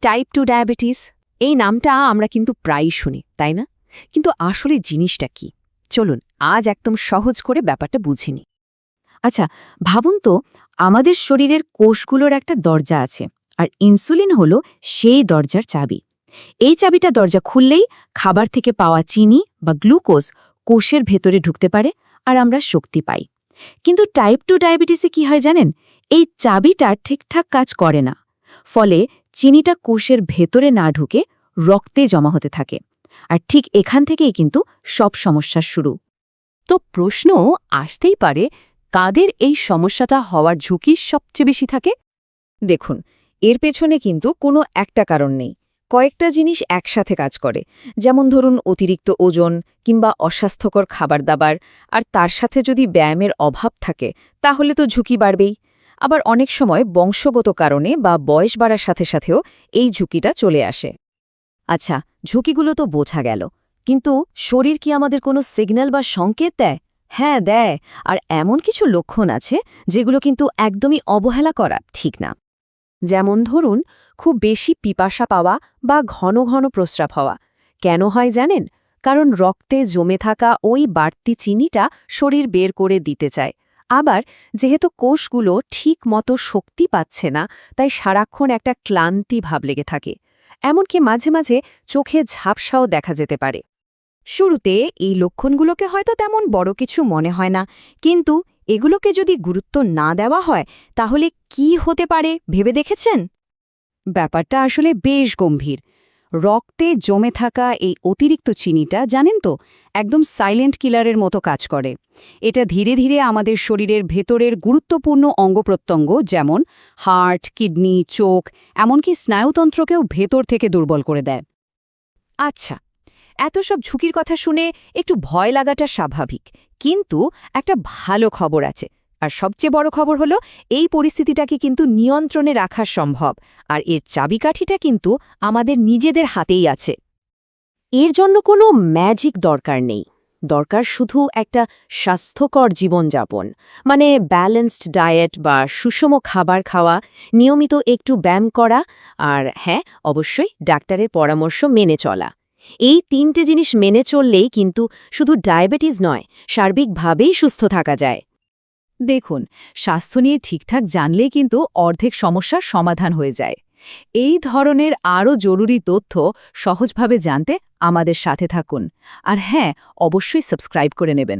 Type 2 diabetes, এই নামটা আমরা কিন্তু প্রায়ই শুনি, তাই না? কিন্তু আসলে জিনিসটা কি? চলুন আজ একদম সহজ করে ব্যাপারটা বুঝিনি। আচ্ছা, ভাবুন তো, আমাদের শরীরের কোষগুলোর একটা দরজা আছে, আর ইনসুলিন হলো সেই দরজার চাবি। এই চাবিটা দরজা খুললেই খাবার থেকে পাওয়া চিনি বা গ্লুকোজ কোষের ভেতরে ঢুকতে পারে, আর আমরা শক্তি পাই। কিন্তু টাইপ 2 ডায়াবেটিসে কি হয় জানেন? এই চাবিটা ঠিকঠাক কাজ করে না। ফলে চিনিটা কোষের ভেতরে না ঢুকে রক্তে জমা হতে থাকে। আর ঠিক এখান থেকেই কিন্তু সব সমস্যার শুরু। তো প্রশ্ন আসতেই পারে, কাদের এই সমস্যাটা হওয়ার ঝুঁকি সবচেয়ে বেশি থাকে? দেখুন, এর পেছনে কিন্তু কোনো একটা কারণ নেই। কয়েকটা জিনিস একসাথে কাজ করে। যেমন ধরুন অতিরিক্ত ওজন কিংবা অস্বাস্থ্যকর খাবার দাবার, আর তার সাথে যদি ব্যায়ামের অভাব থাকে তাহলে তো ঝুঁকি বাড়বেই। আবার অনেক সময় বংশগত কারণে বা বয়স বাড়ার সাথে সাথেও এই ঝুঁকিটা চলে আসে। আচ্ছা, ঝুঁকিগুলো তো বোঝা গেল, কিন্তু শরীর কি আমাদের কোনো সিগন্যাল বা সংকেত দেয়? হ্যাঁ, দেয়। আর এমন কিছু লক্ষণ আছে যেগুলো কিন্তু একদমই অবহেলা করা ঠিক না। যেমন ধরুন, খুব বেশি পিপাসা পাওয়া বা ঘন ঘন প্রস্রাব হওয়া। কেন হয় জানেন? কারণ রক্তে জমে থাকা ওই বাড়তি চিনিটা শরীর বের করে দিতে চায়। আবার যেহেতু কোষগুলো ঠিক মতো শক্তি পাচ্ছে না, তাই সারাক্ষণ একটা ক্লান্তি ভাব লেগে থাকে। এমনকি মাঝে মাঝে চোখে ঝাপসাও দেখা যেতে পারে। শুরুতে এই লক্ষণগুলোকে হয়তো তেমন বড় কিছু মনে হয় না, কিন্তু এগুলোকে যদি গুরুত্ব না দেওয়া হয় তাহলে কি হতে পারে ভেবে দেখেছেন? ব্যাপারটা আসলে বেশ গম্ভীর। রক্তে জমে থাকা এই অতিরিক্ত চিনিটা জানেন তো, একদম সাইলেন্ট কিলারের মতো কাজ করে। এটা ধীরে ধীরে আমাদের শরীরের ভেতরের গুরুত্বপূর্ণ অঙ্গপ্রত্যঙ্গ যেমন হার্ট, কিডনি, চোখ, এমনকি স্নায়ুতন্ত্রকেও ভেতর থেকে দুর্বল করে দেয়। আচ্ছা, এত সব ঝুঁকির কথা শুনে একটু ভয় লাগাটা স্বাভাবিক, কিন্তু একটা ভালো খবর আছে। আর সবচেয়ে বড় খবর হলো, এই পরিস্থিতিটাকে কিন্তু নিয়ন্ত্রণে রাখা সম্ভব, আর এর চাবিকাঠিটা কিন্তু আমাদের নিজেদের হাতেই আছে। এর জন্য কোনো ম্যাজিক দরকার নেই। দরকার শুধু একটা স্বাস্থ্যকর জীবনযাপন, মানে ব্যালেন্সড ডায়েট বা সুষম খাবার খাওয়া, নিয়মিত একটু ব্যায়াম করা, আর হ্যাঁ, অবশ্যই ডাক্তারের পরামর্শ মেনে চলা। এই 3টে জিনিস মেনে চললেই কিন্তু শুধু ডায়াবেটিস নয়, সার্বিকভাবেই সুস্থ থাকা যায়। দেখুন, স্বাস্থ্য নিয়ে ঠিকঠাক জানলেই কিন্তু অর্ধেক সমস্যার সমাধান হয়ে যায়। এই ধরনের আরও জরুরি তথ্য সহজভাবে জানতে আমাদের সাথে থাকুন। আর হ্যাঁ, অবশ্যই সাবস্ক্রাইব করে নেবেন।